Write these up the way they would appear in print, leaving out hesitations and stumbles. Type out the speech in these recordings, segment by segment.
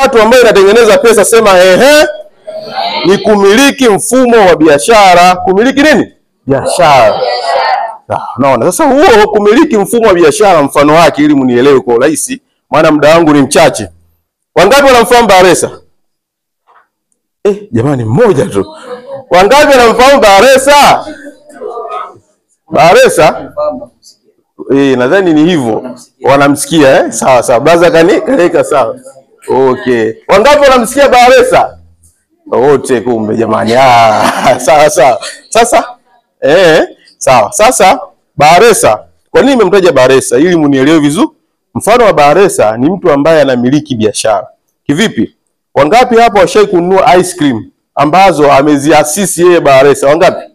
watu ambao inatengeneza pesa, sema ehe, ni kumiliki mfumo wa biashara. Kumiliki nini? Biashara. Naona sasa huo kumiliki mfumo wa biashara, mfano wake ili mnielewe kwa urahisi, maana muda wangu ni mchache. Wangapi wanamfahamu Bakhresa? Jamani, mmoja tu. Wangapi wanamfahamu Bakhresa? Bakhresa? Nadhani ni hivyo. Wanamsikia Sawa sawa. Baza kaleka sawa. Okay. Wangapi wanamsikia Bakhresa? Wote kumbe jamani. Sawa sawa. Sasa sawa. Sasa Bakhresa, kwa nini nimemtaja Bakhresa? Ili mnielewe vizuri. Mfano wa Bakhresa ni mtu ambaye anamiliki biashara. Kivipi? Wangapi hapo washai kununua ice cream ambazo ameziasisi yeye Bakhresa? Wangapi?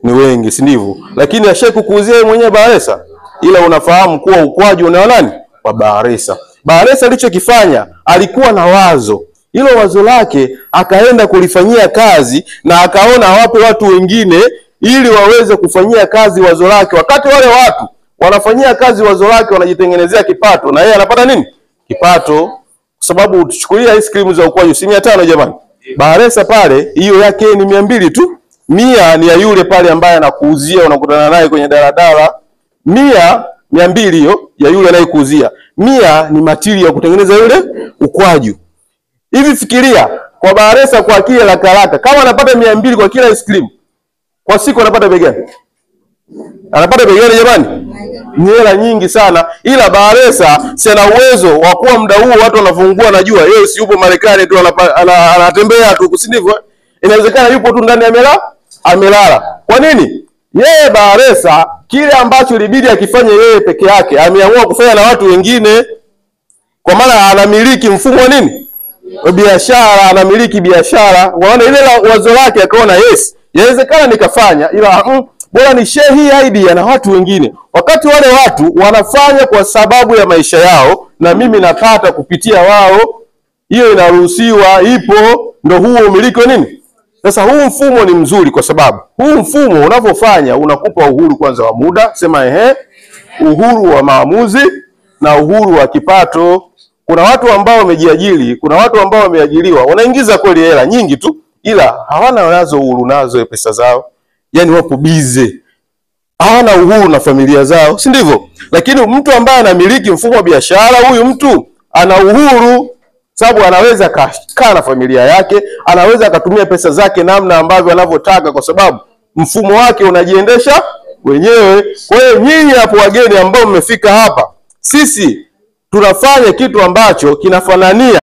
Ni wengi, si ndivyo? Lakini ashai kukuuzia yeye mwenyewe Bakhresa? Ila unafahamu kuwa ukwaju una nani? Wa Bakhresa. Bakhresa alichokifanya, alikuwa na wazo. Hilo wazo lake akaenda kulifanyia kazi na akaona awape watu wengine ili waweze kufanyia kazi wazo lake. Wakati wale watu wanafanyia kazi wazo lake, wanajitengenezea kipato, na yeye anapata nini? Kipato. Kwa sababu tuchukulia ice cream za ukwaju si 500 jamani. Bakhresa pale hiyo yake ni 200 tu. 100 ni ya yule pale ambaye anakuuzia, unakutana naye kwenye daladala. 200 hiyo ya yule anayekuuzia. 100 ni material ya kutengeneza yule ukwaju. Hivi fikiria kwa Bakhresa kwa akili la karaka, kama anapata 200 kwa kila ice cream, kwa siku anapata bei gani? Anapata bei gani jamani? Ni hela nyingi sana. Ila Bakhresa sina uwezo wa kuwa muda huo watu wanafungua, najua yeye si yupo Marekani tu anatembea tu, si ndivyo? Inawezekana yupo tu ndani amelala. Kwa nini? Yeye Bakhresa kile ambacho ilibidi akifanye yeye peke yake, ameamua kufanya na watu wengine. Kwa maana anamiliki mfumo wa nini? Wa biashara, anamiliki biashara. Waona ile wazo lake akaona yes, inawezekana nikafanya, ila bora ni share hii idea na watu wengine. Wakati wale watu wanafanya kwa sababu ya maisha yao na mimi napata kupitia wao, hiyo inaruhusiwa, ipo, ndio huo umiliki wa nini? Sasa huu mfumo ni mzuri kwa sababu huu mfumo unavyofanya unakupa uhuru kwanza wa muda, sema uhuru wa maamuzi na uhuru wa kipato. Kuna watu ambao wamejiajiri, kuna watu ambao wameajiriwa, wanaingiza kweli hela nyingi tu, ila hawana nazo uhuru nazo pesa zao. Yaani wapo busy, hawana uhuru na familia zao, si ndivyo? Lakini mtu ambaye anamiliki mfumo wa biashara, huyu mtu ana uhuru, sababu anaweza kaa na familia yake, anaweza akatumia pesa zake namna ambavyo anavyotaka, kwa sababu mfumo wake unajiendesha wenyewe. Kwa hiyo nyinyi hapo wageni ambao mmefika hapa, sisi tunafanya kitu ambacho kinafanania